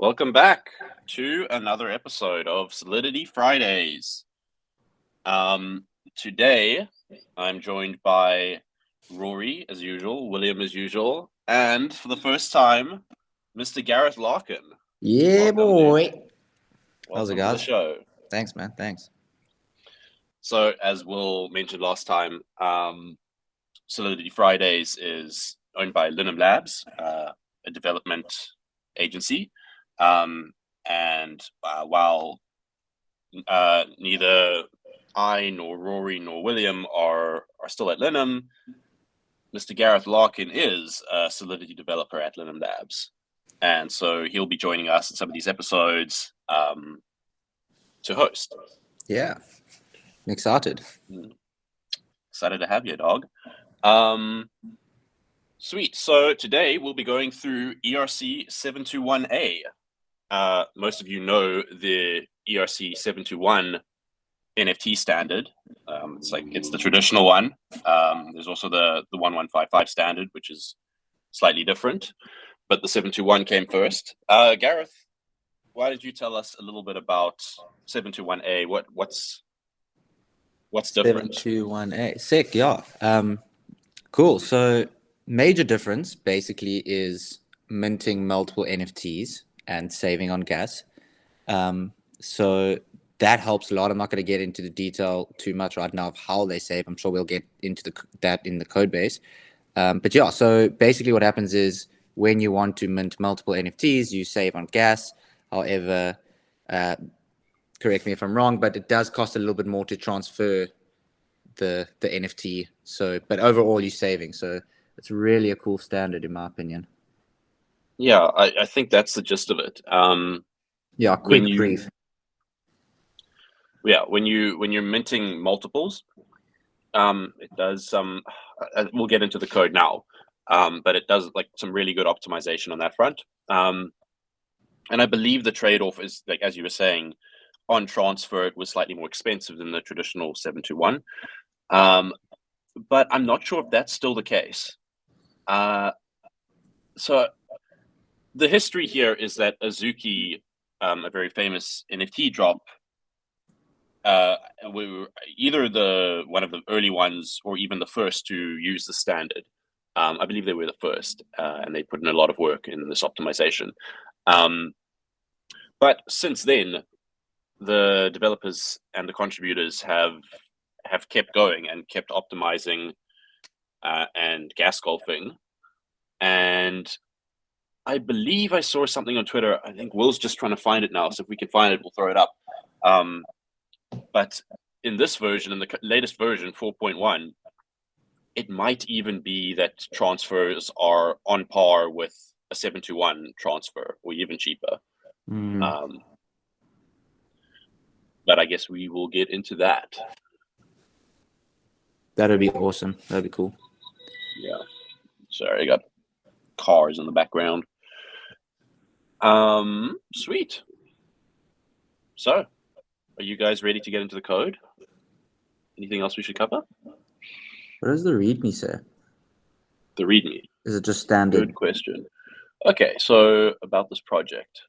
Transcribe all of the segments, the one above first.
Welcome back to another episode of Solidity Fridays. Today, I'm joined by Rory, as usual, William, as usual, and for the first time, Mr. Gareth Larkan. Yeah, Welcome, boy. dude. How's it, Welcome to the guys? show. Thanks, man. Thanks. So, as Will mentioned last time, Solidity Fridays is owned by Linum Labs, a development agency. And while neither I nor Rory nor William are still at Linum, Mr. Gareth Larkan is a Solidity developer at Linum Labs. And so he'll be joining us in some of these episodes to host. Yeah. I'm excited. Excited to have you, dog. Sweet. So today we'll be going through ERC 721A. Most of you know the ERC 721 NFT standard. It's the traditional one. There's also the 1155 standard, which is slightly different, but the 721 came first. Gareth, why did you tell us a little bit about 721A? What's different? 721A. Sick, yeah. Cool. So major difference basically is minting multiple NFTs and saving on gas. So that helps a lot. I'm not going to get into the detail too much right now of how they save. I'm sure we'll get into that in the code base. But yeah, so basically what happens is when you want to mint multiple NFTs, you save on gas. However, correct me if I'm wrong, but it does cost a little bit more to transfer the NFT. So, but overall you're saving. So it's really a cool standard in my opinion. Yeah, I think that's the gist of it. Yeah, quick brief. Yeah, when you're minting multiples, it does we'll get into the code now, but it does like some really good optimization on that front. And I believe the trade-off is, like as you were saying, on transfer it was slightly more expensive than the traditional 721. But I'm not sure if that's still the case. So the history here is that Azuki, a very famous NFT drop, we were either one of the early ones or even the first to use the standard. I believe they were the first, and they put in a lot of work in this optimization. But since then, the developers and the contributors have kept going and kept optimizing and gas golfing. And I believe I saw something on Twitter. I think Will's just trying to find it now. So if we can find it, we'll throw it up. But in this version, in the latest version, 4.1, it might even be that transfers are on par with a 721 transfer or even cheaper. But I guess we will get into that. That'd be awesome. That'd be cool. Yeah. Sorry, I got cars in the background. Sweet. So, are you guys ready to get into the code? Anything else we should cover? What does the README say? The README. Is it just standard? Good question. Okay, so about this project.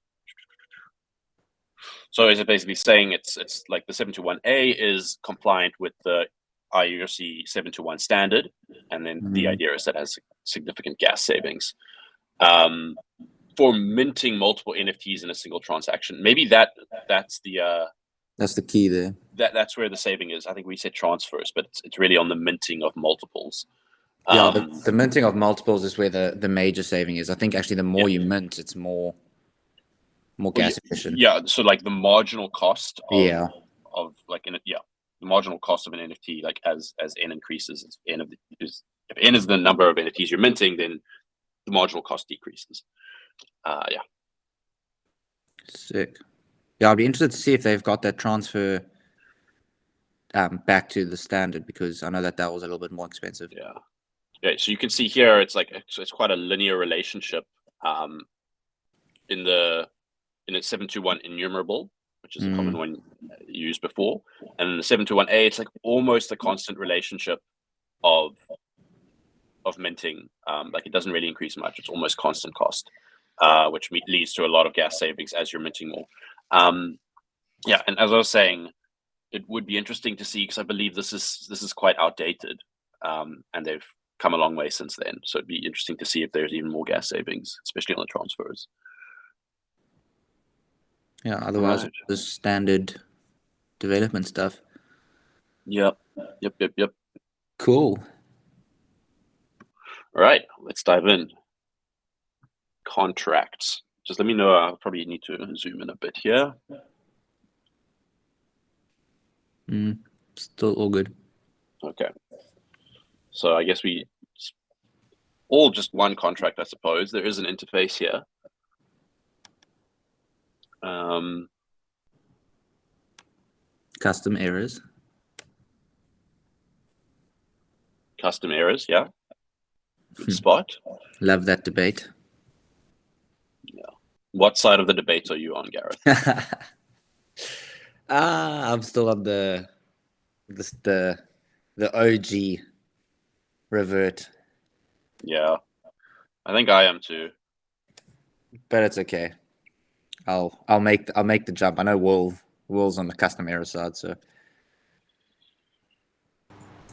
So is it basically saying it's like the 721A is compliant with the ERC 721 standard, and then the idea is that it has significant gas savings. For minting multiple NFTs in a single transaction, maybe that's the key there. That's where the saving is. I think we said transfers, but it's really on the minting of multiples. Yeah, the minting of multiples is where the major saving is. I think actually the more you mint, it's more gas efficient. Yeah, so like the marginal cost of the marginal cost of an NFT, like as n increases, if n is the number of NFTs you're minting, then the marginal cost decreases. Yeah. Sick. Yeah, I'd be interested to see if they've got that transfer back to the standard, because I know that was a little bit more expensive. Yeah. Yeah. So you can see here, it's quite a linear relationship in the 721 enumerable, which is a common one used before, and in the 721A, it's like almost a constant relationship of minting. Like it doesn't really increase much. It's almost constant cost. which leads to a lot of gas savings as you're minting more. Yeah, and as I was saying, it would be interesting to see, because I believe this is quite outdated, and they've come a long way since then. So it'd be interesting to see if there's even more gas savings, especially on the transfers. Yeah, otherwise Right. the standard development stuff. Yep. Cool. All right, let's dive in. Contracts. Just let me know. I'll probably need to zoom in a bit here. Still all good. Okay. So I guess we all just one contract, I suppose. There is an interface here. Custom errors. Custom errors, yeah. Good spot. Love that debate. Yeah. What side of the debate are you on, Gareth? I'm still on the OG revert. Yeah. I think I am too. But it's okay. I'll make the jump. I know Will's on the custom error side, so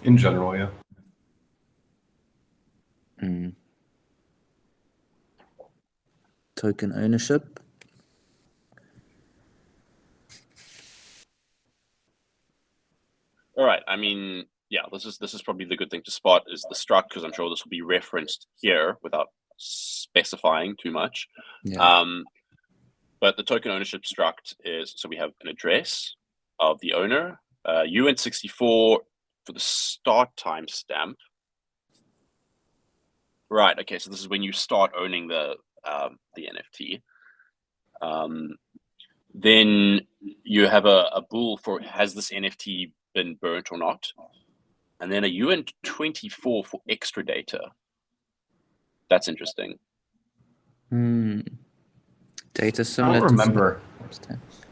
in general, yeah. Token ownership. All right. I mean, yeah, this is probably the good thing to spot is the struct, because I'm sure this will be referenced here without specifying too much. Yeah. But the token ownership struct is, so we have an address of the owner, uint64 for the start timestamp. Right. Okay. So this is when you start owning the NFT. Then you have a bool for, has this NFT been burnt or not? And then a uint24 for extra data. That's interesting. Data I similar don't remember.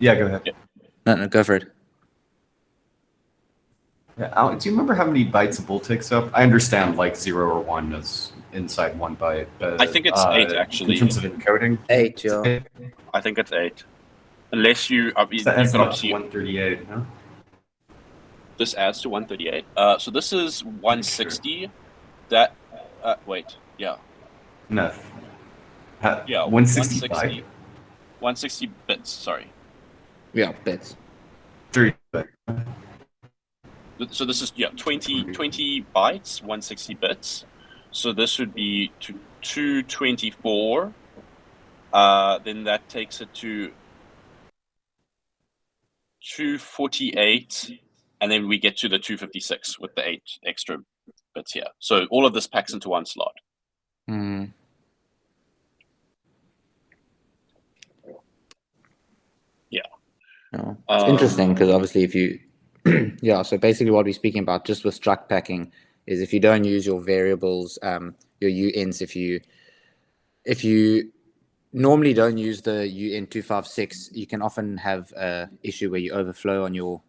Yeah, go ahead. Yeah. No, go for it. Yeah, do you remember how many bytes a bool takes up? I understand like 0 or 1 is inside 1 byte, but I think it's 8 actually. In terms of encoding, 8, yeah. I think it's 8. Unless you, you that adds can up obviously, to 138. No? this adds to 138. So this is 160. That wait, yeah. No. Yeah, 160 byte. 160 bits, sorry. Yeah, bits. 30. So this is 20 bytes, 160 bits. So this would be to 224. Then that takes it to 248, and then we get to the 256 with the 8 extra bits here. So all of this packs into one slot. Yeah. Oh, it's interesting because obviously if you yeah, so basically what we're speaking about just with struct packing is if you don't use your variables, your uints, if you normally don't use the uint256, you can often have an issue where you overflow on your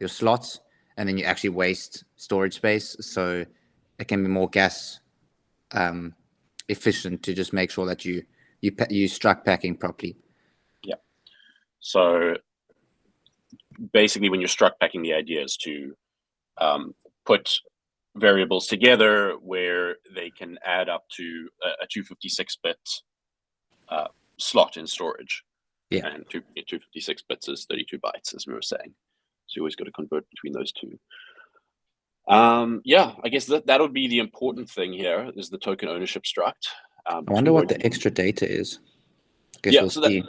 slots and then you actually waste storage space. So it can be more gas efficient to just make sure that you use struct packing properly. Yeah. So basically when you're struct packing, the idea is to put variables together where they can add up to a 256-bit slot in storage. Yeah. And 256 bits is 32 bytes, as we were saying. So you always got to convert between those two. Yeah, I guess that would be the important thing here is the token ownership struct. I wonder what the extra data is. I guess yeah, we'll so see.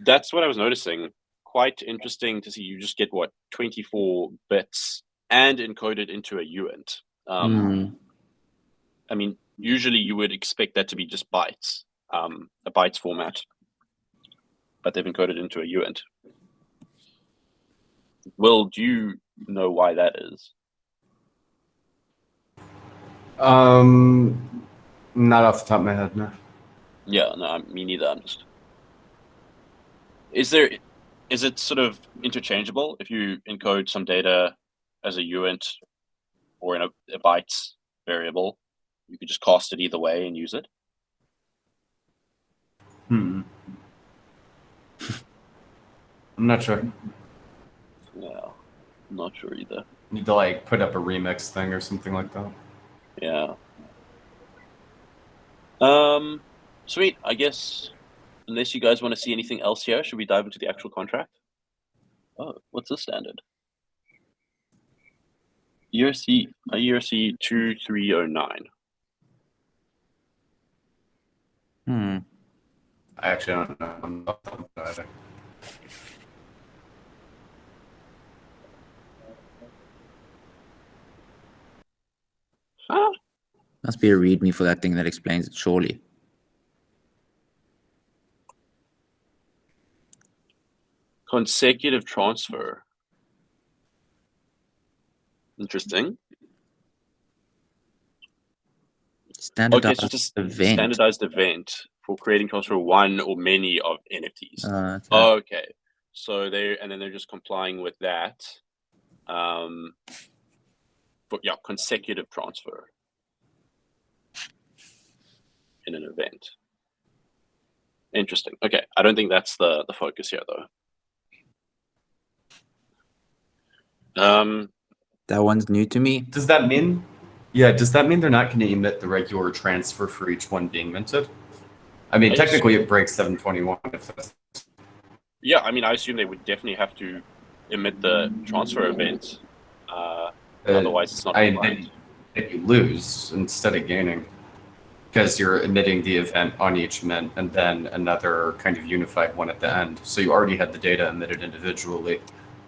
That's what I was noticing. Quite interesting to see. You just get 24 bits and encoded into a uint. I mean, usually you would expect that to be just bytes, a bytes format, but they've encoded into a uint. Will, do you know why that is? Not off the top of my head, no. Yeah, no, me neither. I'm just. Is it sort of interchangeable if you encode some data as a uint or in a bytes variable? You could just cast it either way and use it. I'm not sure. Yeah, not sure either. Need to like put up a remix thing or something like that. Yeah. Sweet. I guess unless you guys want to see anything else here, should we dive into the actual contract? Oh, what's the standard? ERC 2309. I actually don't know about that. Huh? Must be a README for that thing that explains it, surely. Consecutive transfer. Interesting. Standardized Okay, so it's a event. standardized event for creating transfer one or many of NFTs. Okay. Okay, so they're just complying with that. But yeah, consecutive transfer in an event. Interesting. Okay, I don't think that's the focus here though. That one's new to me. Does that mean? Yeah. Does that mean they're not going to emit the regular transfer for each one being minted? I mean, technically, it breaks 721. If that's... Yeah, I mean, I assume they would definitely have to emit the transfer event. Otherwise, it's not compliant. Then you lose instead of gaining, because you're emitting the event on each mint and then another kind of unified one at the end. So you already had the data emitted individually,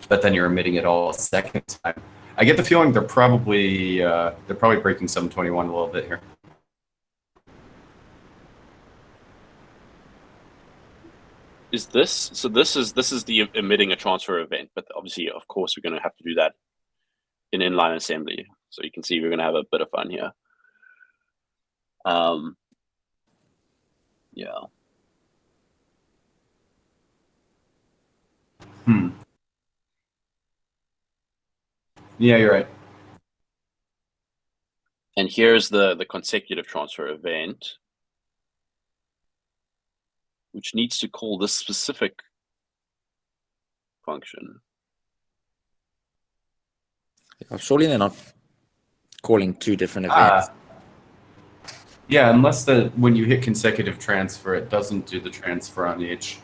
but then you're emitting it all a second time. I get the feeling they're probably breaking 721 a little bit here. Is this so? This is the emitting a transfer event, but obviously, of course, we're going to have to do that in inline assembly. So you can see we're going to have a bit of fun here. Yeah. Yeah, you're right. And here's the consecutive transfer event, which needs to call this specific function. Surely they're not calling two different events. Yeah, unless when you hit consecutive transfer, it doesn't do the transfer on each.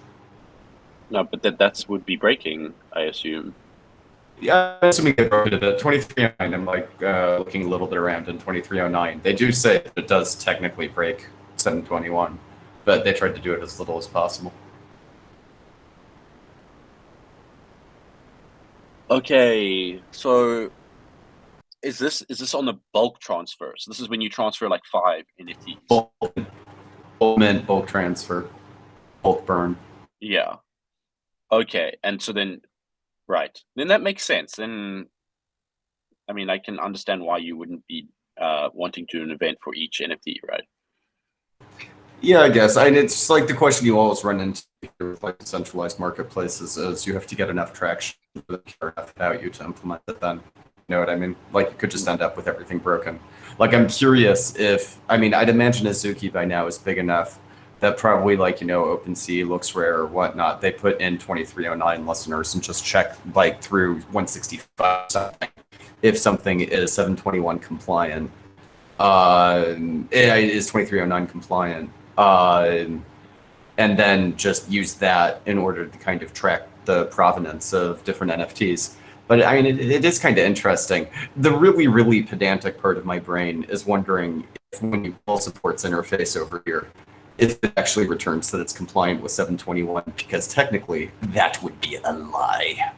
No, but that's would be breaking, I assume. Yeah, I'm assuming they broke it a bit. 2309, I'm like looking a little bit around in 2309. They do say that it does technically break 721, but they tried to do it as little as possible. Okay, so is this on the bulk transfer? So this is when you transfer like 5 NFTs. Bulk mint, bulk transfer, bulk burn. Yeah. Okay, and so then, right, then that makes sense. Then, I mean, I can understand why you wouldn't be wanting to do an event for each NFT, right? Yeah, I guess. It's like the question you always run into with like centralized marketplaces is you have to get enough traction for them to care enough about you to implement it then. You know what I mean? Like you could just end up with everything broken. Like I'm curious if, I mean, I'd imagine Azuki by now is big enough that probably like, you know, OpenSea looks rare or whatnot. They put in 2309 listeners and just check like through 165 something if something is 721 compliant. It is 2309 compliant. And then just use that in order to kind of track the provenance of different NFTs. But I mean, it is kind of interesting. The really, really pedantic part of my brain is wondering if when you call supports interface over here, if it actually returns that it's compliant with 721, because technically that would be a lie.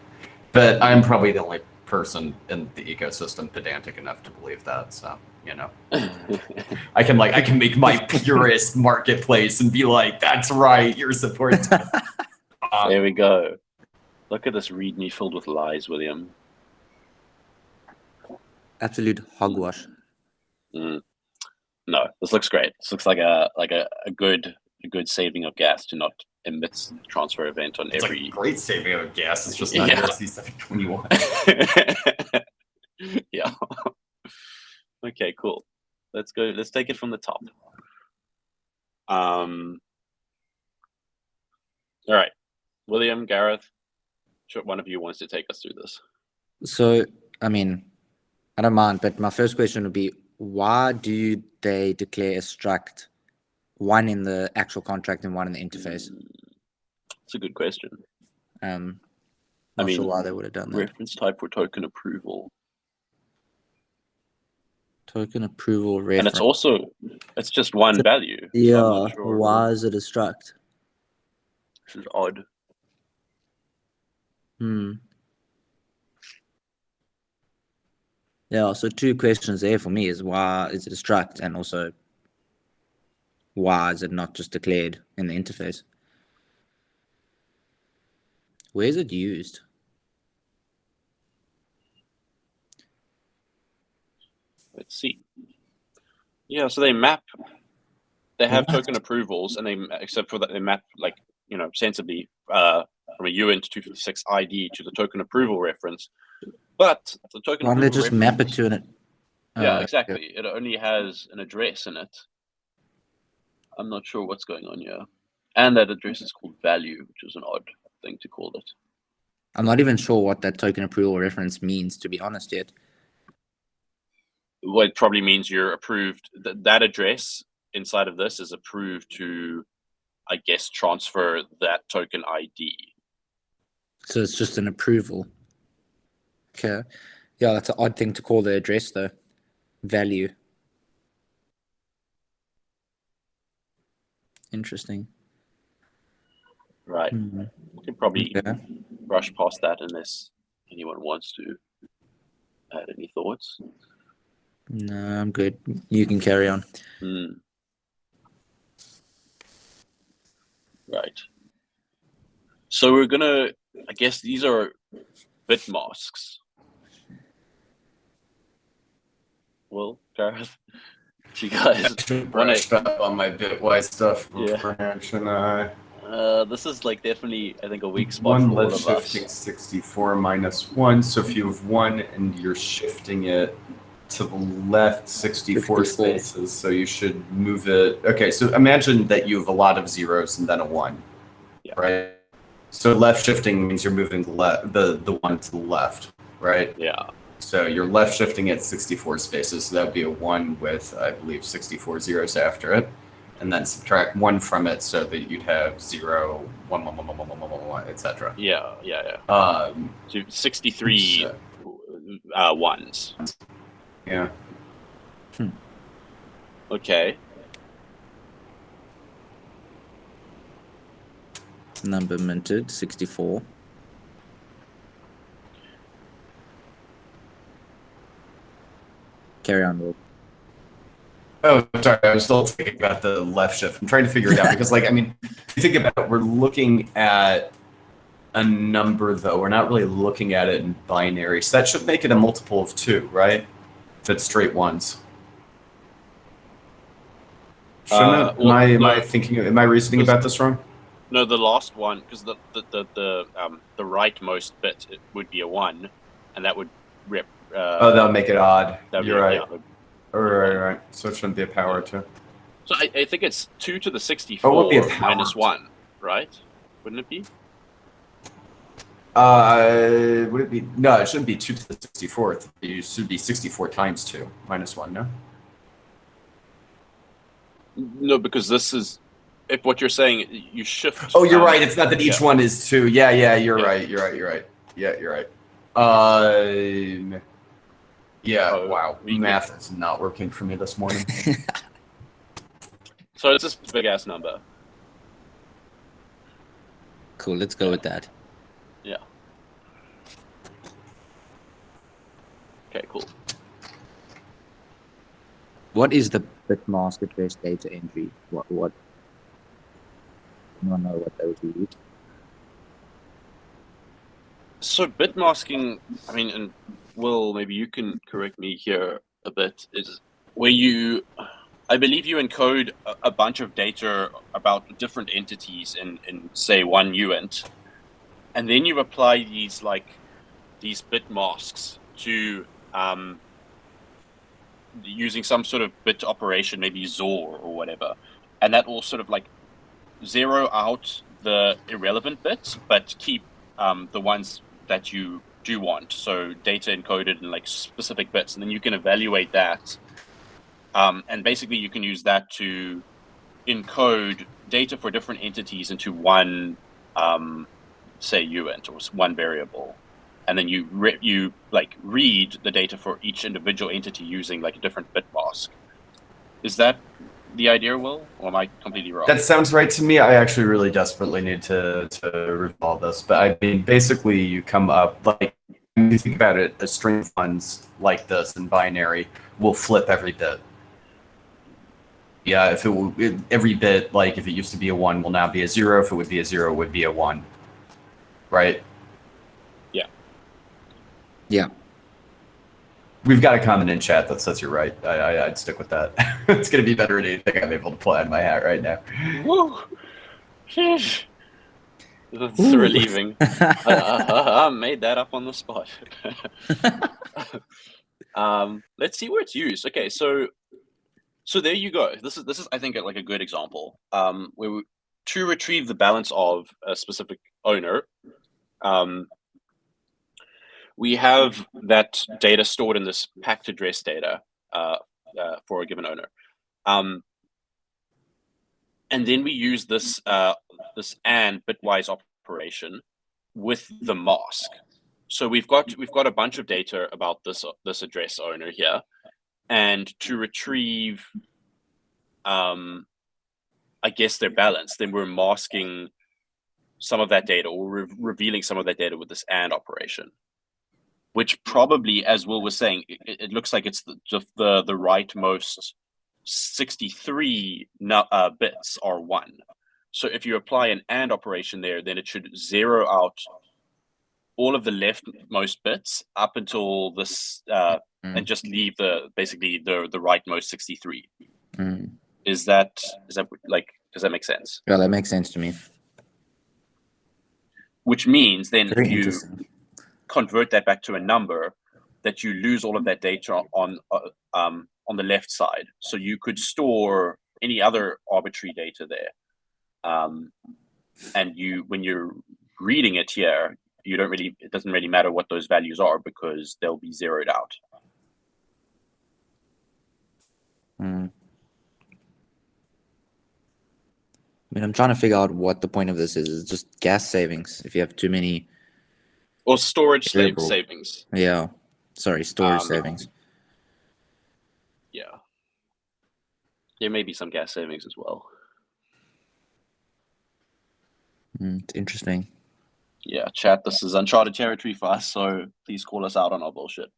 But I'm probably the only person in the ecosystem pedantic enough to believe that, so you know. I can make my purist marketplace and be like, that's right, your support. There we go. Look at this README filled with lies, William. Absolute hogwash. No, this looks great. This looks like a good saving of gas to not emit the transfer event on It's every. Like great saving of gas. It's just not ERC 721. Yeah. Okay, cool. Let's go. Let's take it from the top. All right, William, Gareth, sure one of you wants to take us through this. So, I mean, I don't mind, but my first question would be, why do they declare a struct, one in the actual contract and one in the interface? It's a good question. Not sure why they would have done that. Reference type for token approval. Token approval reference. And it's just one value. So Yeah, I'm not sure. why is it a struct? This is odd. Yeah, so two questions there for me is, why is it a struct, and also why is it not just declared in the interface? Where is it used? Let's see. Yeah, so they have token approvals, and except for that, they map, like, sensibly from a uint 256 ID to the token approval reference. But the token Why don't they approval just map it to an? Yeah, exactly. It only has an address in it. I'm not sure what's going on here. And that address is called value, which is an odd thing to call it. I'm not even sure what that token approval reference means, to be honest, yet. Well, it probably means you're approved. That address inside of this is approved to, I guess, transfer that token ID. So it's just an approval. Okay. Yeah, that's an odd thing to call the address, though. Value. Interesting. Right. We can probably brush past that unless anyone wants to add any thoughts. No, I'm good. You can carry on. Right. So we're gonna, I guess these are bit masks. Well, Gareth, you guys brushed up on my bitwise stuff beforehand, shouldn't I? This is like definitely, I think, a weak spot One for all left of us. shifting 64 minus 1. So if you have 1 and you're shifting it to the left 64 spaces, so you should move it. Okay, so imagine that you have a lot of zeros and then a 1, right? So left shifting means you're moving the 1 to the left, right? Yeah. So you're left shifting it 64 spaces, so that would be a 1 with, I believe, 64 zeros after it. And then subtract 1 from it so that you'd have 0, 1, 1, 1, 1, 1, 1, 1, 1, etc. Yeah. So 63 ones. Yeah. Okay. Number minted, 64. Carry on, Will. Oh, sorry. I was still thinking about the left shift. I'm trying to figure it out because, like, I mean, if you think about it, we're looking at a number, though. We're not really looking at it in binary. So that should make it a multiple of 2, right? If it's straight ones. Shouldn't it? Am I reasoning about this wrong? No, the last one, because the rightmost bit, it would be a 1, and that would rip. That would make it odd. You're right. Yeah, Right. So it shouldn't be a power 2. So I think it's 2 to the 64 minus 1, right? Wouldn't it be? Would it be? No, it shouldn't be 2 to the 64th. It should be 64 times 2 minus 1, no? No, because this is, if what you're saying, you shift. Oh, you're right. It's not that each one is 2. Yeah, you're right. Yeah, you're right. Wow. Math is not working for me this morning. So it's this big ass number. Cool, let's go with that. Yeah. Okay, cool. What is the bit mask address data entry? What? Anyone know what that would be used? So bit masking, I mean, and Will, maybe you can correct me here a bit, is where you, I believe you encode a bunch of data about different entities in say one uint, and then you apply these bit masks to using some sort of bit operation, maybe XOR or whatever, and that will sort of like zero out the irrelevant bits, but keep the ones that you do want. So data encoded in like specific bits, and then you can evaluate that. And basically you can use that to encode data for different entities into one, say uint or one variable. And then you read the data for each individual entity using like a different bit mask. Is that the idea, Will? Or am I completely wrong? That sounds right to me. I actually really desperately need to review all this. But I mean, basically, you come up, like, when you think about it, a string of ones like this in binary will flip every bit. Yeah, if every bit, like if it used to be a 1, will now be a 0. If it would be a 0, it would be a 1. Right? Yeah. Yeah. We've got a comment in chat that says you're right. I'd stick with that. It's going to be better than anything I'm able to pull out of my hat right now. Woo! Sheesh. That's relieving. I made that up on the spot. Let's see where it's used. Okay, so there you go. This is I think like a good example. Where to retrieve the balance of a specific owner, we have that data stored in this packed address data for a given owner, and then we use this this AND bitwise operation with the mask. So we've got a bunch of data about this address owner here, and to retrieve, I guess, their balance, then we're masking some of that data or revealing some of that data with this AND operation, which probably, as Will was saying, it looks like it's the rightmost 63 bits are 1. So if you apply an AND operation there, then it should zero out all of the leftmost bits up until this, and just leave basically the rightmost 63. Is that like, does that make sense? Yeah, that makes sense to me. Which means then Very if you interesting. convert that back to a number, that you lose all of that data on the left side. So you could store any other arbitrary data there, and when you're reading it here, it doesn't really matter what those values are because they'll be zeroed out. I mean, I'm trying to figure out what the point of this is. It's just gas savings if you have too many. Or storage Variable. savings. Yeah. Sorry, storage savings. Yeah. There may be some gas savings as well. It's interesting. Yeah, chat, this is uncharted territory for us, so please call us out on our bullshit.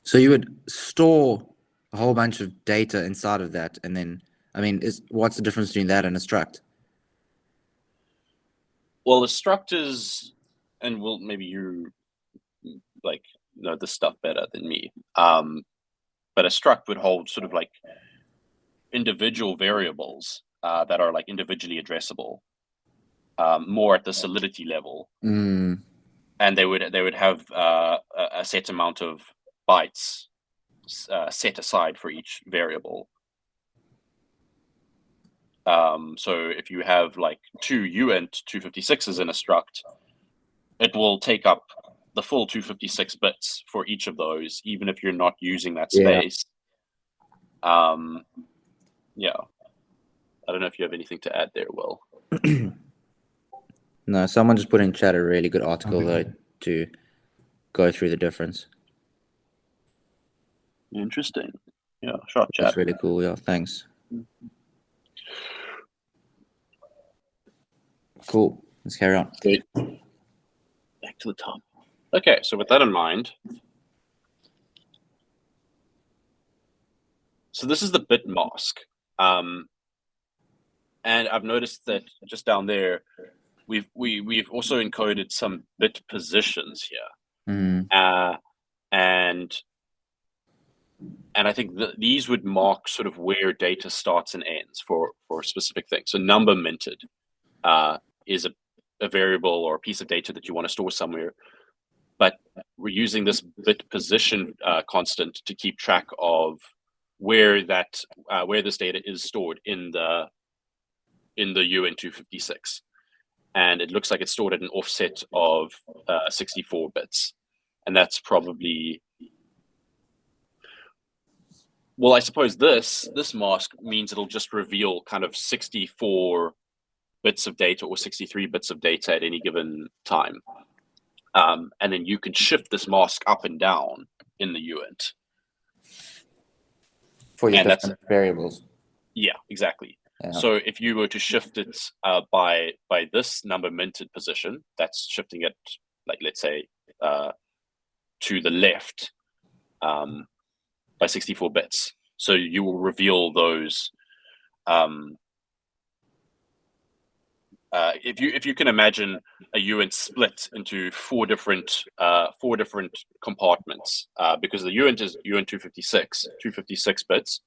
So you would store a whole bunch of data inside of that, and then, I mean, what's the difference between that and a struct? Well, the struct is, and maybe you like know this stuff better than me, but a struct would hold sort of like individual variables that are like individually addressable, more at the solidity level, and they would have a set amount of bytes set aside for each variable. So if you have like 2 uint 256s in a struct, it will take up the full 256 bits for each of those, even if you're not using that space. Yeah. I don't know if you have anything to add there, Will. No, someone just put in chat a really good article though to go through the difference. Interesting. Yeah, sure, chat. That's really cool. Yeah, thanks. Cool. Let's carry on. Sweet. Back to the top. Okay, so with that in mind, so this is the bit mask. And I've noticed that just down there, we've also encoded some bit positions here, and I think these would mark sort of where data starts and ends for a specific thing. So number minted is a variable or a piece of data that you want to store somewhere, but we're using this bit position constant to keep track of where this data is stored in the in the UN256, and it looks like it's stored at an offset of 64 bits, and that's probably, well, I suppose this mask means it'll just reveal kind of 64 bits of data or 63 bits of data at any given time. And then you can shift this mask up and down in the uint. For your And that's- different variables. Yeah, exactly. Yeah. So if you were to shift it by this number minted position, that's shifting it, like, let's say, to the left by 64 bits. So you will reveal those. If you can imagine a uint split into four different compartments, because the uint is uint 256 bits,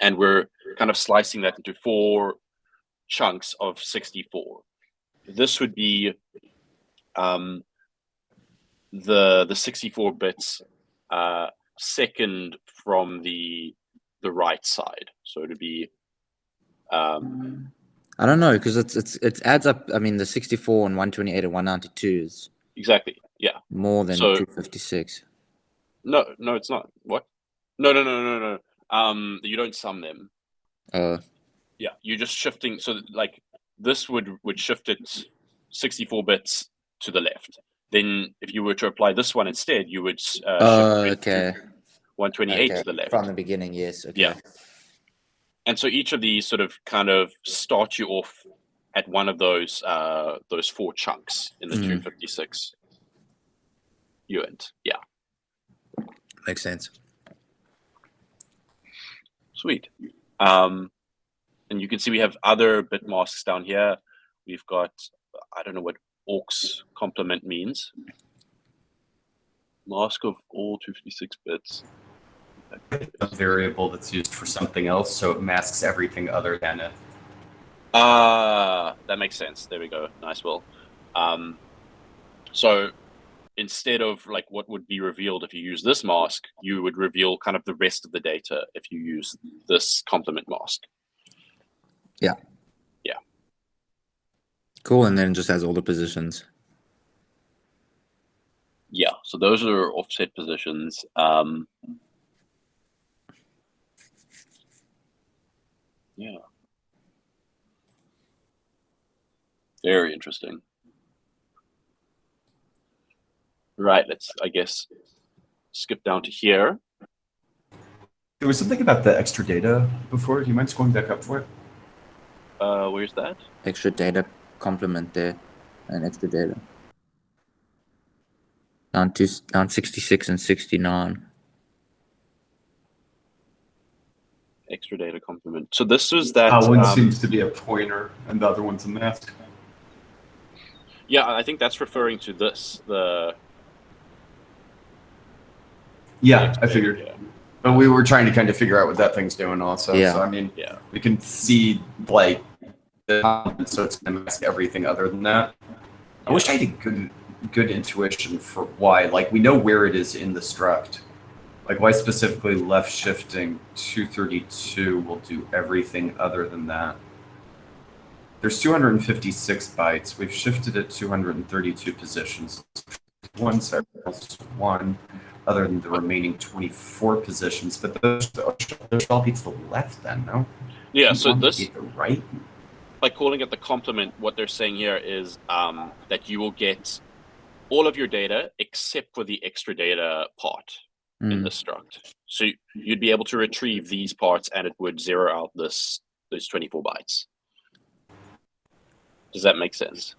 and we're kind of slicing that into 4 chunks of 64. This would be the 64 bits second from the right side. So it would be I don't know, because it adds up. I mean, the 64 and 128 and 192 is exactly, yeah, more than So- 256. no, it's not. What? No. You don't sum them. Yeah, you're just shifting. So like this would shift it 64 bits to the left. Then if you were to apply this one instead, you would shift it Okay. 128 Okay. to the left. From the beginning, yes. Okay. Yeah. And so each of these sort of kind of start you off at one of those 4 chunks in the 256 uint. Yeah. Makes sense. Sweet. And you can see we have other bit masks down here. We've got, I don't know what aux complement means. Mask of all 256 bits. A variable that's used for something else, so it masks everything other than it. That makes sense. There we go. Nice, Will. So instead of like what would be revealed if you use this mask, you would reveal kind of the rest of the data if you use this complement mask. Yeah. Yeah. Cool. And then it just has all the positions. Yeah. So those are offset positions. Yeah. Very interesting. Right, let's, I guess, skip down to here. There was something about the extra data before. Do you mind going back up for it? Where's that? Extra data complement there and extra data. Down 66 and 69. Extra data complement. So this was that. One seems to be a pointer, and the other one's a mask. Yeah, I think that's referring to this. Yeah, I figured. Yeah. But we were trying to kind of figure out what that thing's doing also. Yeah. So, I mean, Yeah. we can see, like, so it's going to mask everything other than that. I wish I had a good intuition for why. Like, we know where it is in the struct. Like, why specifically left shifting 232 will do everything other than that. There's 256 bytes. We've shifted it 232 positions. One circles one, other than the remaining 24 positions. But those all be to the left then, no? Yeah, so One would this, be the right. by calling it the complement, what they're saying here is that you will get all of your data except for the extra data part in the struct. So you'd be able to retrieve these parts and it would zero out those 24 bytes. Does that make sense?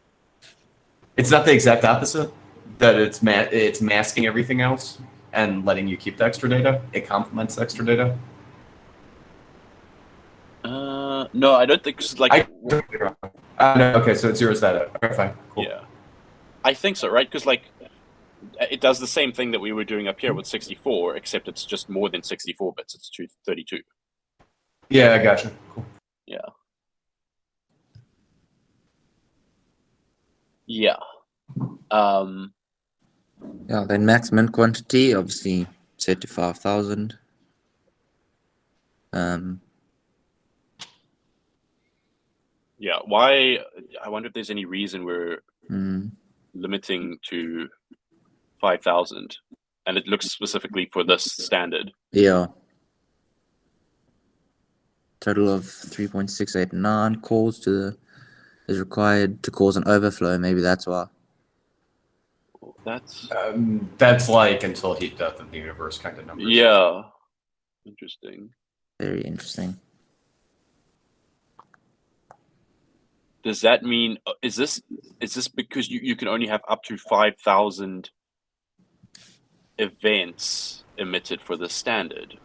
It's not the exact opposite. That it's masking everything else and letting you keep the extra data. It complements the extra data. No, I don't think. Like, no, okay, so it zeroes that out. Okay, fine. Cool. yeah, I think so, right? Because like, it does the same thing that we were doing up here with 64, except it's just more than 64 bits. It's 232. Yeah, I gotcha. Cool. Yeah. Yeah. Yeah, then max min quantity, obviously set to 5,000. Yeah. Why? I wonder if there's any reason we're Mm, limiting to 5,000, and it looks specifically for this standard. yeah. Total of 3.689 calls is required to cause an overflow. Maybe that's why. That's like until heat death of the universe kind of numbers. Yeah. Interesting. Very interesting. Does that mean is this because you can only have up to 5,000 events emitted for the standard?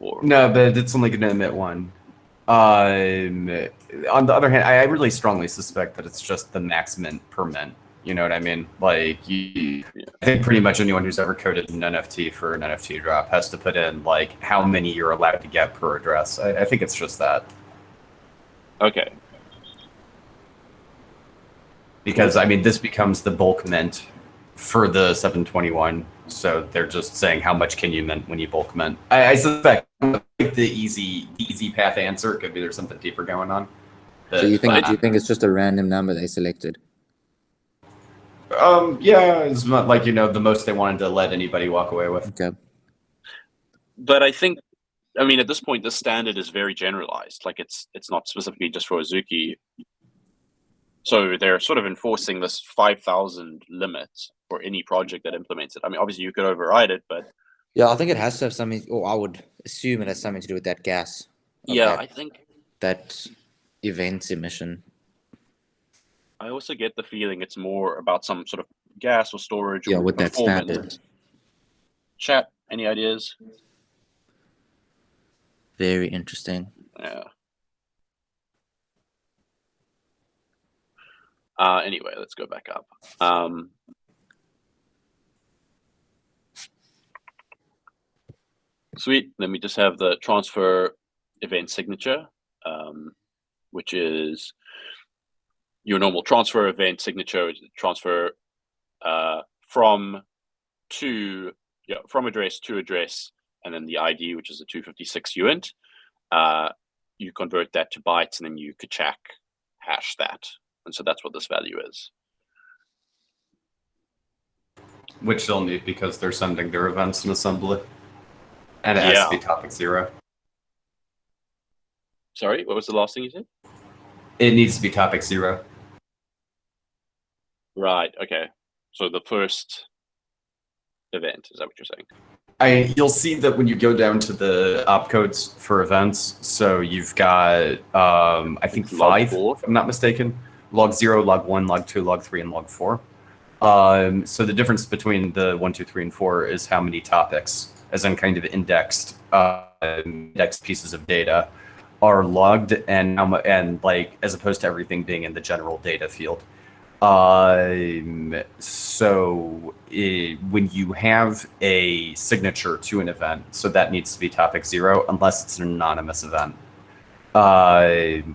Or No, but it's only going to emit one. On the other hand, I really strongly suspect that it's just the max mint per mint. You know what I mean? Like, I think pretty much anyone who's ever coded an NFT for an NFT drop has to put in like how many you're allowed to get per address. I think it's just that. okay. Because I mean, this becomes the bulk mint for the 721. So they're just saying how much can you mint when you bulk mint. I suspect the easy path answer could be there's something deeper going on. So you think it's just a random number they selected? Yeah, it's not like, the most they wanted to let anybody walk away with. Okay. But I mean, at this point, the standard is very generalized. Like it's not specifically just for Azuki. So they're sort of enforcing this 5,000 limit for any project that implements it. I mean, obviously you could override it, but Yeah, I think it has to have something, or I would assume it has something to do with that gas. yeah, I think that events emission. I also get the feeling it's more about some sort of gas or storage. Yeah, or with that performance. standard. Chat, any ideas? Very interesting. Yeah. Anyway, let's go back up. Sweet. Let me just have the transfer event signature, which is your normal transfer event signature. Transfer from address to address, and then the ID, which is a 256 uint. You convert that to bytes, and then you Kachak hash that. And so that's what this value is. Which they'll need because they're sending their events in assembly. And it has to be topic 0. Sorry, what was the last thing you said? It needs to be topic 0. Right, okay. So the first event, is that what you're saying? You'll see that when you go down to the opcodes for events, so you've got, I think 5, if I'm not mistaken. Log 0, log 1, log 2, log 3, and log 4. So the difference between the 1, 2, 3, and 4 is how many topics, as in kind of indexed pieces of data, are logged, and like as opposed to everything being in the general data field. So when you have a signature to an event, so that needs to be topic 0 unless it's an anonymous event,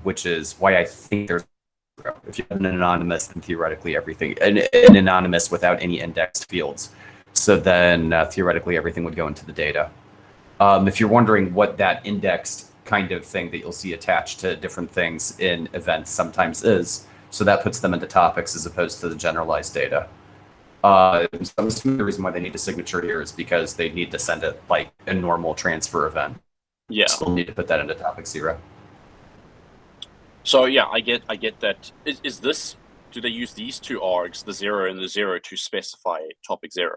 which is why I think there's. If you have an anonymous, then theoretically everything, an anonymous without any indexed fields. So then theoretically everything would go into the data. If you're wondering what that indexed kind of thing that you'll see attached to different things in events sometimes is, so that puts them into topics as opposed to the generalized data. So I'm assuming the reason why they need a signature here is because they need to send it like a normal transfer event. Yeah. Still need to put that into topic 0. So yeah, I get that. Is this, do they use these two args, the 0 and the 0, to specify topic 0?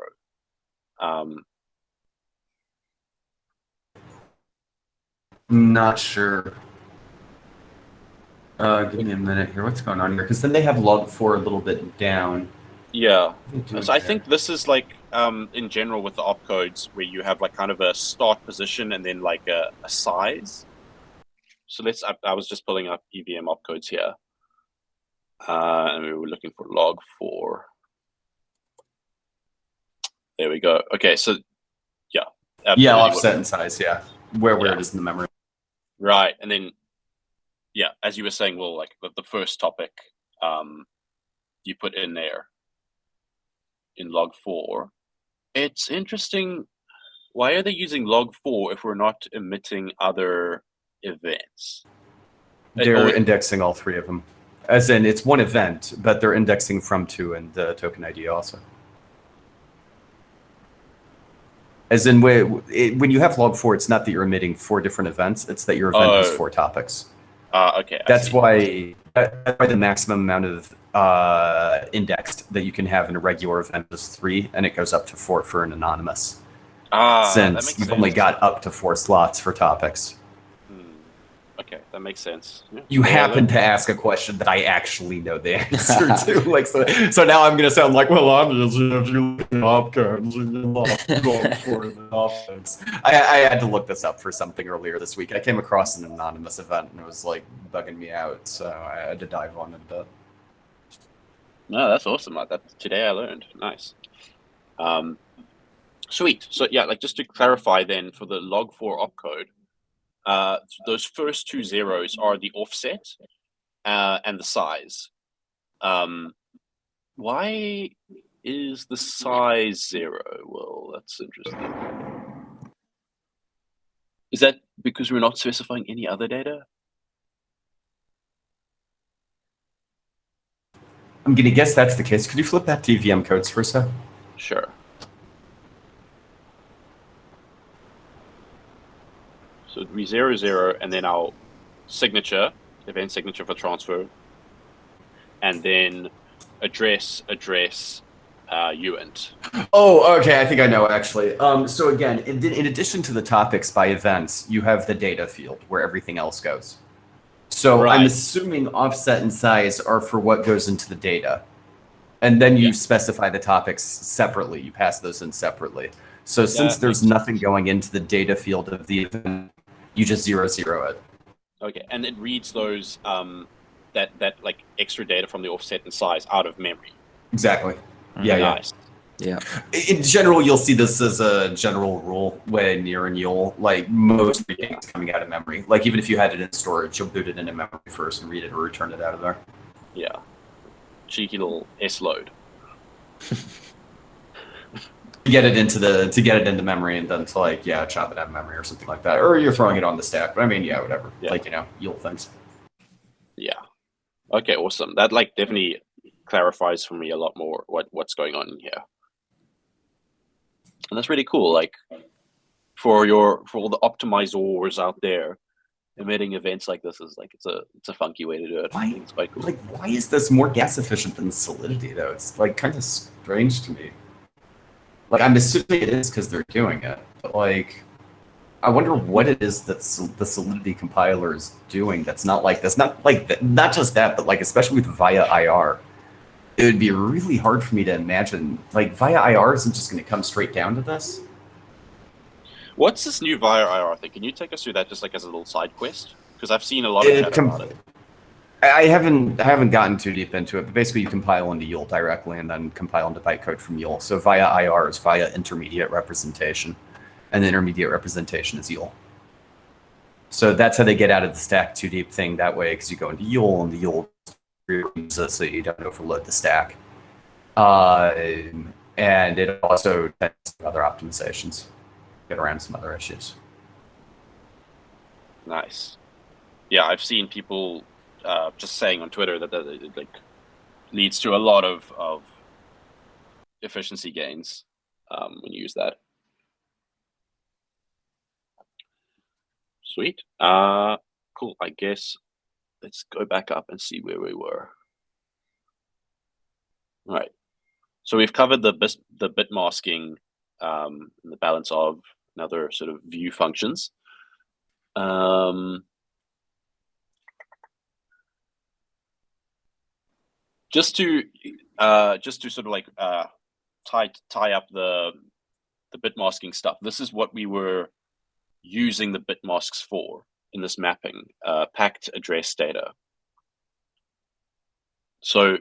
Not sure. Give me a minute here. What's going on here? Because then they have log 4 a little bit down. Yeah. So I think this is like in general with the opcodes where you have like kind of a start position and then like a size. So I was just pulling up EVM opcodes here. And we were looking for log 4. There we go. Okay, so yeah. Yeah, offset and size, yeah. Where it is in the memory. Right. And then yeah, as you were saying, well, like the first topic you put in there in log 4. It's interesting. Why are they using log 4 if we're not emitting other events? They're indexing all 3 of them. As in, it's one event, but they're indexing from to and the token ID also. As in, when you have log4, it's not that you're emitting 4 different events, it's that your event has 4 topics. Okay. That's why the maximum amount of indexed that you can have in a regular event is 3, and it goes up to 4 for an anonymous. Since you've only got up to 4 slots for topics. Okay, that makes sense. Yeah. You happen to ask a question that I actually know the answer to. Like, so now I'm going to sound like, well, obviously, if you look at opcodes, I had to look this up for something earlier this week. I came across an anonymous event, and it was, like, bugging me out, so I had to dive on it a bit. No, that's awesome. Today I learned. Nice. Sweet. So, yeah, like, just to clarify then, for the log4 opcode, those first 2 zeros are the offset and the size. Why is the size 0? Well, that's interesting. Is that because we're not specifying any other data? I'm going to guess that's the case. Could you flip that to VM codes for a sec? Sure. So it'd be 0, 0, and then our signature, event signature for transfer, and then address, uint. Oh, okay. I think I know, actually. So again, in addition to the topics by events, you have the data field where everything else goes. So I'm assuming offset and size are for what goes into the data. And then you specify the topics separately. You pass those in separately. So since there's nothing going into the data field of the event, you just 0, 0 it. Okay, and it reads those that like extra data from the offset and size out of memory. Exactly. Yeah, nice. Yeah. In general, you'll see this as a general rule when you're in Yule. Like, most things coming out of memory. Like, even if you had it in storage, you'll boot it into memory first and read it or return it out of there. Yeah. Cheeky little S-load. To get it into memory and then to chop it out of memory or something like that, or you're throwing it on the stack. But I mean, whatever. Yeah. Like, Yule things. Yeah. Okay, awesome. That definitely clarifies for me a lot more what's going on here, and that's really cool. Like, for all the optimizers out there, emitting events like this is like it's a funky way to do it. I think it's quite cool. Like, why is this more gas efficient than Solidity though? It's like kind of strange to me. Like, I'm assuming it is because they're doing it, but like, I wonder what it is that the Solidity compiler is doing that's not like this. Not just that, but like, especially with via IR, it would be really hard for me to imagine. Like, via IR isn't just going to come straight down to this. What's this new via IR thing? Can you take us through that just like as a little side quest? Because I've seen a lot of chat about it. I haven't gotten too deep into it, but basically you compile into Yule directly and then compile into bytecode from Yule. So via IR is via intermediate representation, and the intermediate representation is Yule. So that's how they get out of the stack too deep thing that way, because you go into Yule and the Yule uses so you don't overload the stack. And it also does other optimizations, get around some other issues. Nice. Yeah, I've seen people just saying on Twitter that it like leads to a lot of efficiency gains when you use that. Sweet. Cool. I guess let's go back up and see where we were. All right. So we've covered the bit masking, and the balance of, and other sort of view functions. Just to sort of like tie up the bit masking stuff. This is what we were using the bit masks for in this mapping, packed address data. So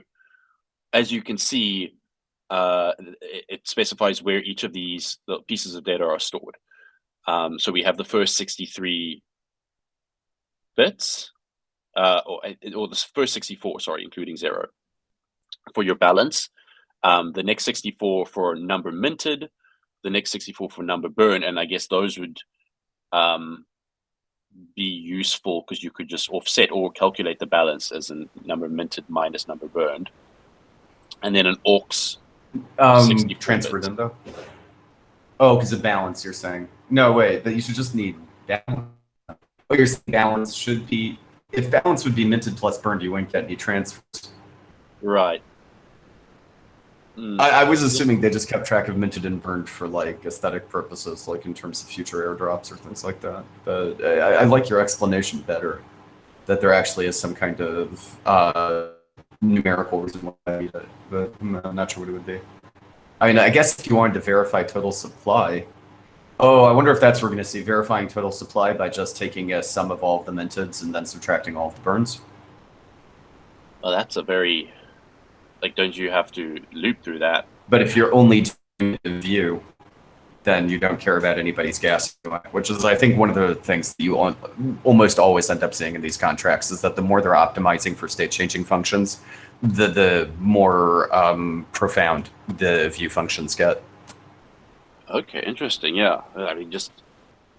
as you can see, it specifies where each of the pieces of data are stored. So we have the first 63 bits, or the first 64, sorry, including 0. For your balance, the next 64 for number minted, the next 64 for number burn, and I guess those would be useful because you could just offset or calculate the balance as a number minted minus number burned, and then an aux 64 transferred bits. in though. Oh, because of balance, you're saying? No, wait, but you should just need balance. Oh, you're saying balance should be, if balance would be minted plus burned, you wouldn't get any transfers. Right. I was assuming they just kept track of minted and burned for like aesthetic purposes, like in terms of future airdrops or things like that. But I like your explanation better, that there actually is some kind of numerical reason why I need it, but I'm not sure what it would be. I mean, I guess if you wanted to verify total supply, oh, I wonder if that's what we're going to see, verifying total supply by just taking a sum of all of the minteds and then subtracting all of the burns. Well, that's a very, like, don't you have to loop through that? But if you're only doing a view, then you don't care about anybody's gas, which is, I think, one of the things that you almost always end up seeing in these contracts is that the more they're optimizing for state-changing functions, the more profound the view functions get. Okay, interesting. Yeah, I mean, just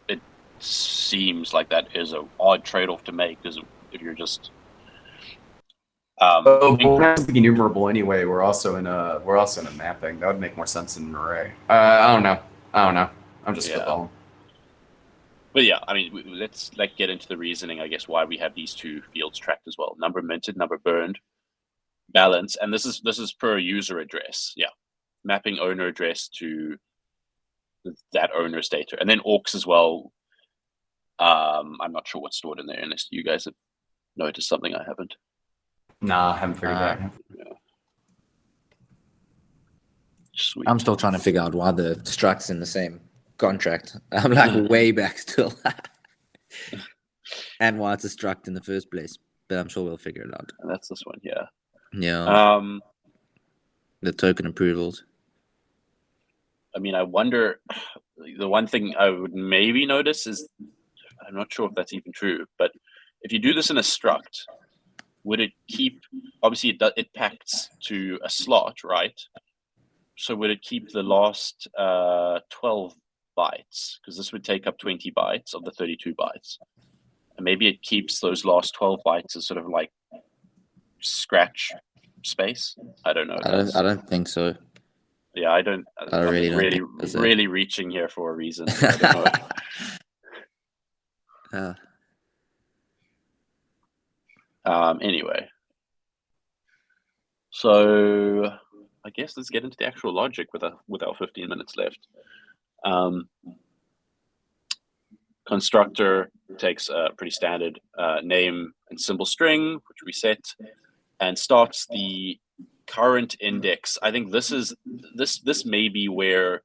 it seems like that is an odd trade-off to make, because if you're just but we're not being enumerable anyway. We're also in a mapping. That would make more sense in an array. I don't know. I'm just spitballing. But yeah, I mean, let's get into the reasoning, I guess, why we have these two fields tracked as well: number minted, number burned, balance, and this is per user address. Yeah, mapping owner address to that owner's data, and then aux as well. I'm not sure what's stored in there, unless you guys have noticed something I haven't. Nah, I haven't figured that out. Yeah. Sweet. I'm still trying to figure out why the struct's in the same contract. I'm like way back still. And why it's a struct in the first place. But I'm sure we'll figure it out. And that's this one, yeah. Yeah. The token approvals. I mean, I wonder, the one thing I would maybe notice is, I'm not sure if that's even true, but if you do this in a struct, would it keep, obviously it packs to a slot, right? So would it keep the last 12 bytes? Because this would take up 20 bytes of the 32 bytes. And maybe it keeps those last 12 bytes as sort of like scratch space. I don't know. I don't think so. Yeah, I don't. I'm really reaching here for a reason. I don't know. Anyway, so I guess let's get into the actual logic with our 15 minutes left. Constructor takes a pretty standard name and symbol string, which we set, and starts the current index. I think this may be where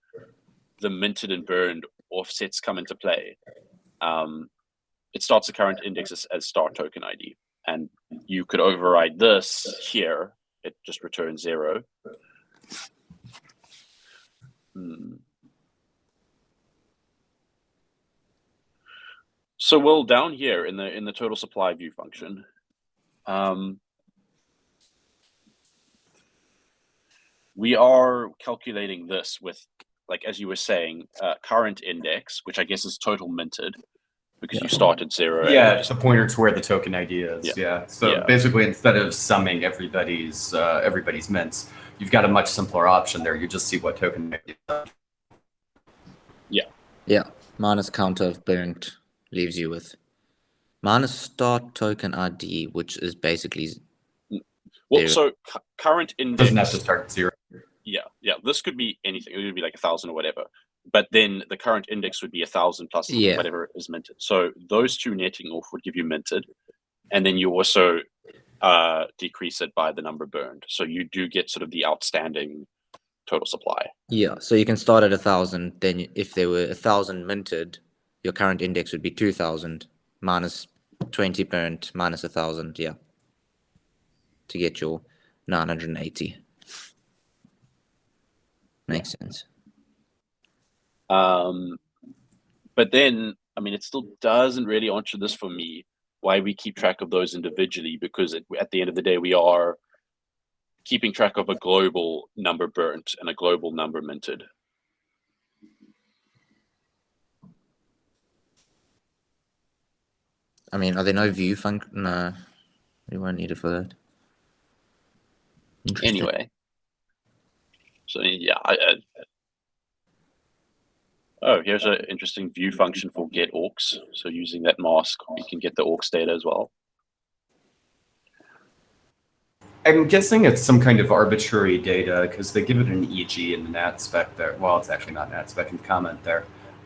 the minted and burned offsets come into play. It starts the current index as start token ID, and you could override this here. It just returns 0. So we'll down here in the total supply view function, we are calculating this with, like, as you were saying, current index, which I guess is total minted, because you started 0. Yeah, it's a pointer to where the token ID is. Yeah. So basically, instead of summing everybody's mints, you've got a much simpler option there. You just see what token ID is. Yeah. Minus counter of burned leaves you with minus start token ID, which is basically so current index doesn't have to start at 0. Yeah. This could be anything. It would be like 1,000 or whatever. But then the current index would be 1,000 plus whatever is minted. So those two netting off would give you minted, and then you also decrease it by the number burned. So you do get sort of the outstanding total supply. Yeah. So you can start at 1,000. Then if there were 1,000 minted, your current index would be 2,000 minus 20 burned minus 1,000. Yeah. To get your 980. Makes sense. But then, I mean, it still doesn't really answer this for me, why we keep track of those individually, because at the end of the day, we are keeping track of a global number burnt and a global number minted. I mean, are there no view function? No, we won't need it for that. Interesting. Anyway, so yeah, oh, here's an interesting view function for get orcs. So using that mask, we can get the orcs data as well. I'm guessing it's some kind of arbitrary data because they give it an EG in the nat spec there. Well, it's actually not nat spec in the comment there.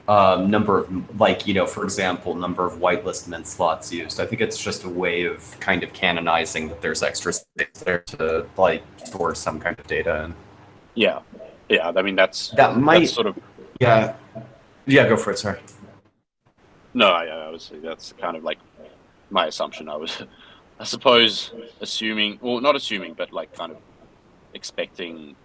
Number of, like, for example, number of whitelist mint slots used. I think it's just a way of kind of canonizing that there's extra space there to like store some kind of data in. Yeah. I mean, that's sort of. Yeah. Go for it. Sorry. No, I would say that's kind of like my assumption. I suppose, assuming, well, not assuming, but like kind of expecting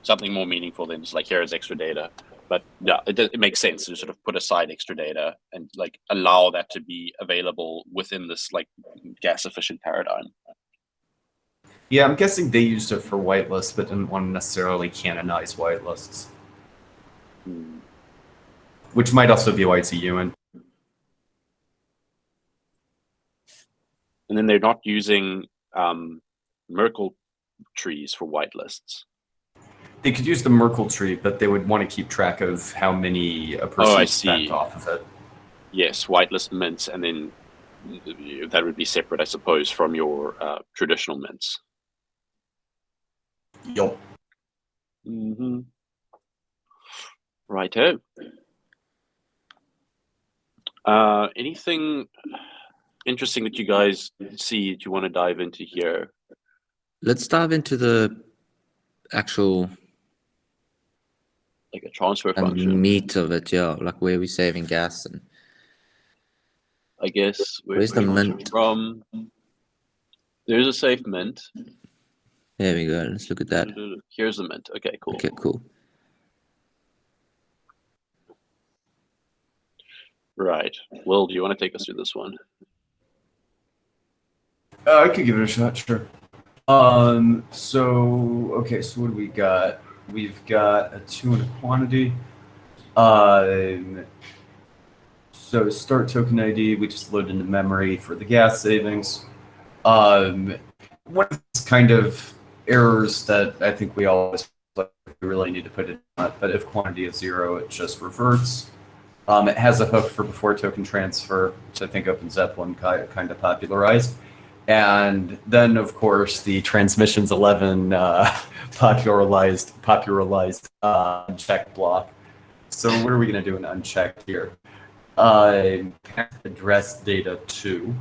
something more meaningful than just like, here is extra data. But yeah, it makes sense to sort of put aside extra data and like allow that to be available within this like gas efficient paradigm. Yeah, I'm guessing they used it for whitelists, but didn't want to necessarily canonize whitelists. Which might also be why it's a UN. And then they're not using Merkle trees for whitelists. They could use the Merkle tree, but they would want to keep track of how many a person spent off of it. Yes, whitelist mints, and then that would be separate, I suppose, from your traditional mints. Yup. Mm-hmm. Righto. Anything interesting that you guys see that you want to dive into here? Let's dive into the actual like a transfer function. Meat of it, yeah, like where we're saving gas and. I guess where's the mint from? There's a safe mint. There we go. Let's look at that. Here's the mint. Okay, cool. Okay, cool. Right. Will, do you want to take us through this one? I could give it a shot, sure. So what do we got? We've got a 2 and a quantity. So start token ID, we just load into memory for the gas savings. One of these kind of errors that I think we always really need to put it on, but if quantity is 0, it just reverts. It has a hook for before token transfer, which I think OpenZeppelin kind of popularized. And then, of course, the transmissions 11 popularized unchecked block. So what are we going to do in unchecked here? Path address data 2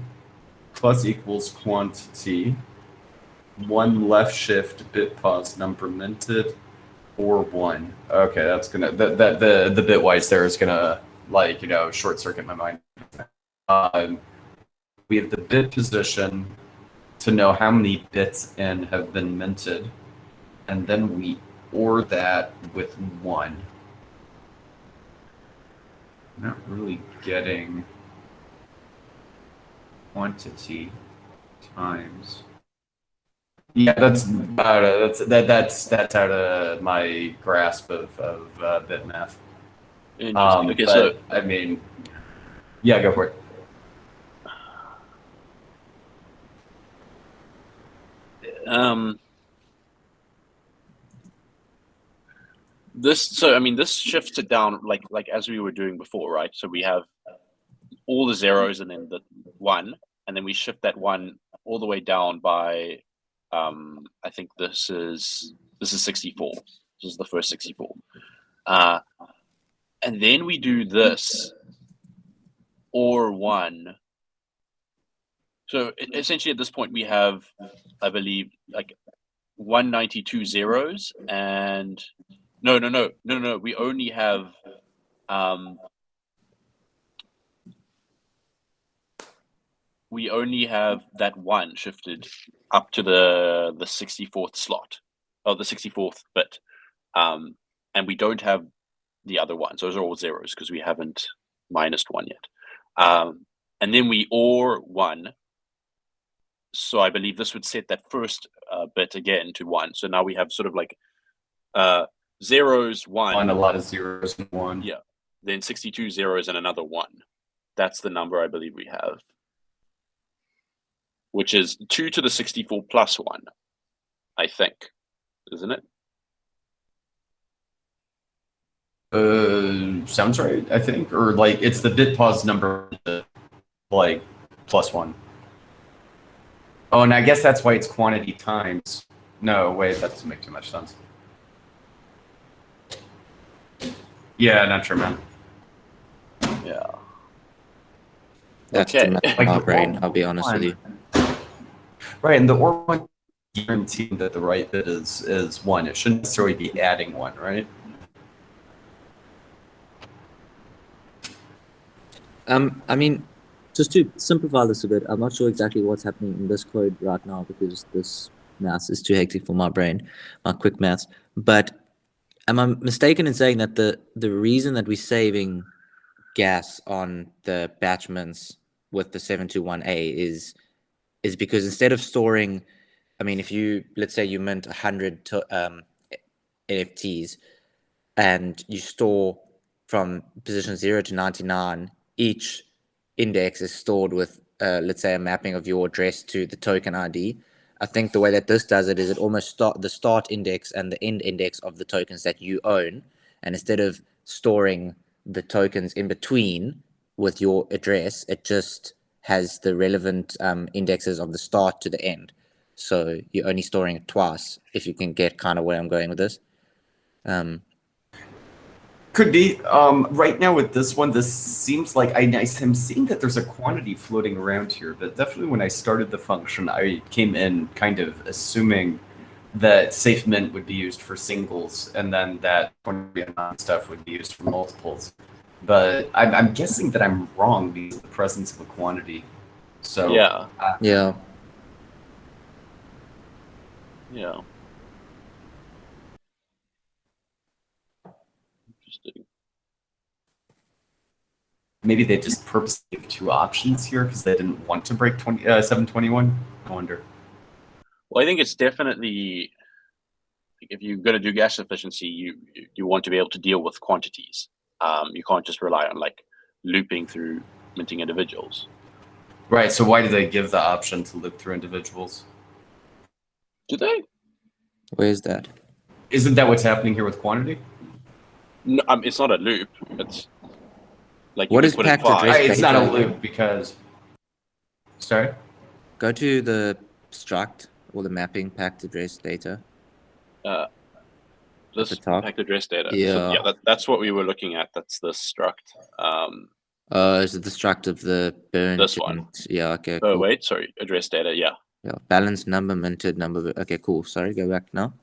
plus equals quantity 1 left shift bit pause number minted or 1. Okay, that's gonna the bitwise there is gonna short circuit my mind. We have the bit position to know how many bits in have been minted, and then we OR that with 1. Not really getting quantity times. Yeah, that's out of my grasp of bit math. Interesting. Okay, so I mean, yeah, go for it. This shifts it down like as we were doing before, right? So we have all the zeros and then the 1, and then we shift that 1 all the way down by I think this is 64. This is the first 64. And then we do this or 1. So essentially at this point we have, I believe, like 192 zeros and no. We only have that 1 shifted up to the 64th slot, or the 64th bit, and we don't have the other ones. Those are all zeros because we haven't minused 1 yet. And then we OR 1. So I believe this would set that first bit again to 1. So now we have sort of like zeros, 1. On a lot of zeros and 1. Yeah. Then 62 zeros and another 1. That's the number I believe we have, which is 2 to the 64 plus 1, I think, isn't it? Sounds right, I think. Or like it's the bit pause number, like plus 1. Oh, and I guess that's why it's quantity times. No, wait, that doesn't make too much sense. Yeah, not sure, man. Yeah. That's Okay. too much Like for my the brain, or I'll be honest with you. Right, and the or one guaranteeing that the right bit is 1. It shouldn't necessarily be adding 1, right? I mean, just to simplify this a bit, I'm not sure exactly what's happening in this code right now because this maths is too hectic for my brain, my quick maths. But am I mistaken in saying that the reason that we're saving gas on the batch mints with the 721A is because instead of storing, I mean, if you, let's say you mint 100 NFTs and you store from position 0 to 99, each index is stored with, let's say, a mapping of your address to the token ID. I think the way that this does it is it almost start the start index and the end index of the tokens that you own. And instead of storing the tokens in between with your address, it just has the relevant indexes of the start to the end. So you're only storing it twice, if you can get kind of where I'm going with this. Could be. Right now with this one, this seems like I'm seeing that there's a quantity floating around here, but definitely when I started the function, I came in kind of assuming that safe mint would be used for singles, and then that quantity amount stuff would be used for multiples. But I'm guessing that I'm wrong because of the presence of a quantity. So Yeah. Yeah. Yeah. Interesting. maybe they just purposely gave 2 options here because they didn't want to break 721. I wonder. Well, I think it's definitely, if you're going to do gas efficiency, you want to be able to deal with quantities. You can't just rely on like looping through minting individuals. Right. So why do they give the option to loop through individuals? Do they? Where's that? Isn't that what's happening here with quantity? No, it's not a loop. It's like What you is can put in packed address 5. It's not a data? loop because. Sorry. Go to the struct or the mapping packed address data. This the top? packed address data. So, Yeah. yeah, that's what we were looking at. That's the struct. Is it the struct of the burnt? This one. Yeah, okay, Oh, cool. wait, sorry. Address data, yeah. Yeah, balanced number, minted number. Okay, cool. Sorry, go back now.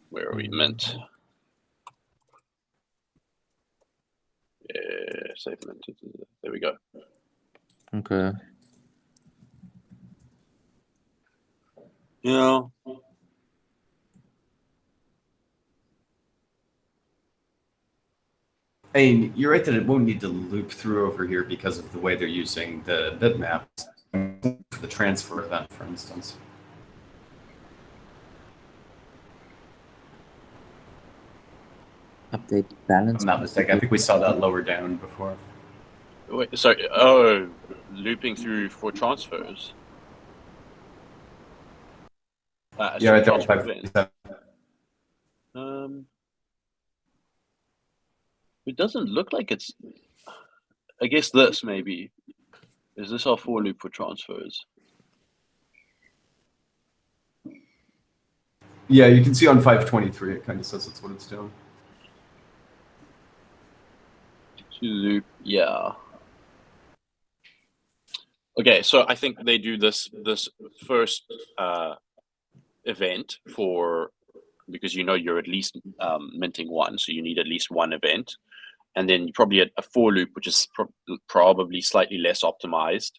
Where are we? Mint. Save minted. There we go. Okay. Yeah. I mean, you're right that it won't need to loop through over here because of the way they're using the bitmaps for the transfer event, for instance. Update balance. I'm not mistaken. I think we saw that lower down before. Wait, sorry. Oh, looping through for transfers. Yeah, right there. transfer event. It doesn't look like it's. I guess this maybe. Is this our for loop for transfers? Yeah, you can see on 523, it kind of says that's what it's doing. To loop, yeah. Okay, so I think they do this first event for, because you know you're at least minting 1, so you need at least 1 event, and then probably a for loop, which is probably slightly less optimized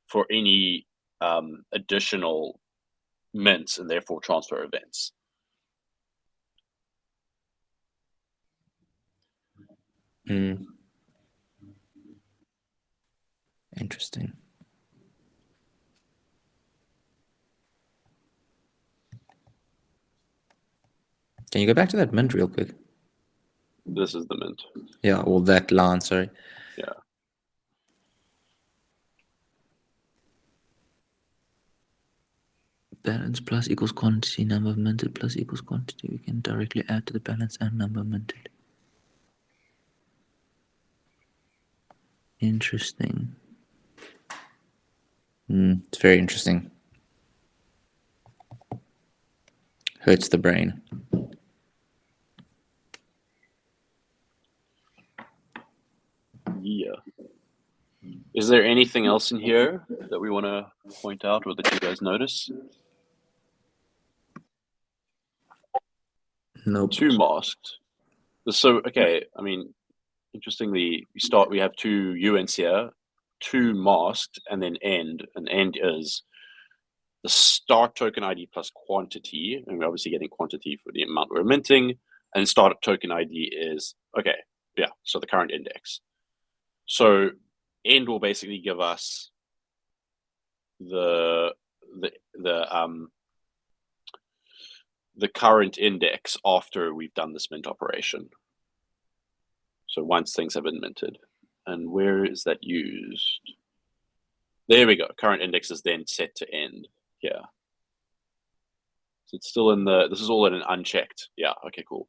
for any additional mints and therefore transfer events. Interesting. Can you go back to that mint real quick? This is the mint. Yeah, or that line, sorry. Yeah. Balance plus equals quantity, number minted plus equals quantity. We can directly add to the balance and number minted. Interesting. It's very interesting. Hurts the brain. Yeah. Is there anything else in here that we want to point out or that you guys notice? Nope. Two masked. So, okay, I mean, interestingly, we have two UNs here, two masked, and then end. And end is the start token ID plus quantity. And we're obviously getting quantity for the amount we're minting. And start token ID is, okay, yeah, so the current index. So end will basically give us the current index after we've done this mint operation. So once things have been minted. And where is that used? There we go. Current index is then set to end. Yeah. So it's still in this is all in an unchecked. Yeah, okay, cool.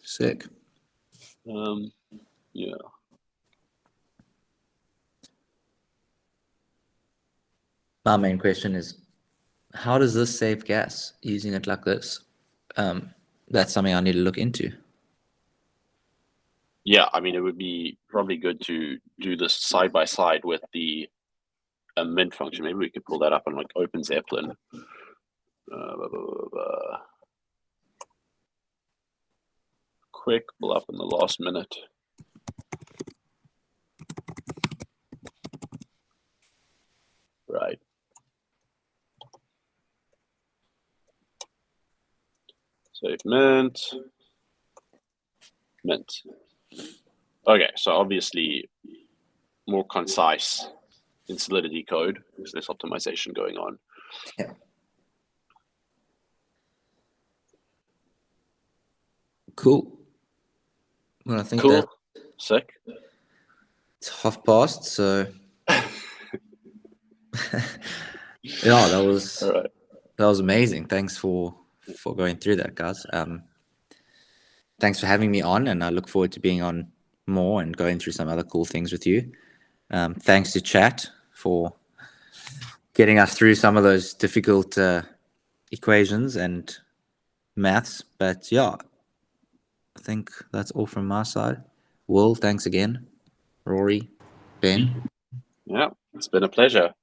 Sick. Yeah. My main question is, how does this save gas using it like this? That's something I need to look into. Yeah, I mean, it would be probably good to do this side by side with the mint function. Maybe we could pull that up on like Open Zeppelin. Quick pull up in the last minute. Right. Save mint. Mint. Okay, so obviously more concise in Solidity code because there's optimization going on. Yeah. Cool. Well, I think Cool. that Sick. it's half past, so yeah, that was All right. that was amazing. Thanks for going through that, guys. Thanks for having me on, and I look forward to being on more and going through some other cool things with you. Thanks to chat for getting us through some of those difficult equations and maths. But yeah, I think that's all from my side. Will, thanks again. Rory, Ben. Yeah, it's been a pleasure.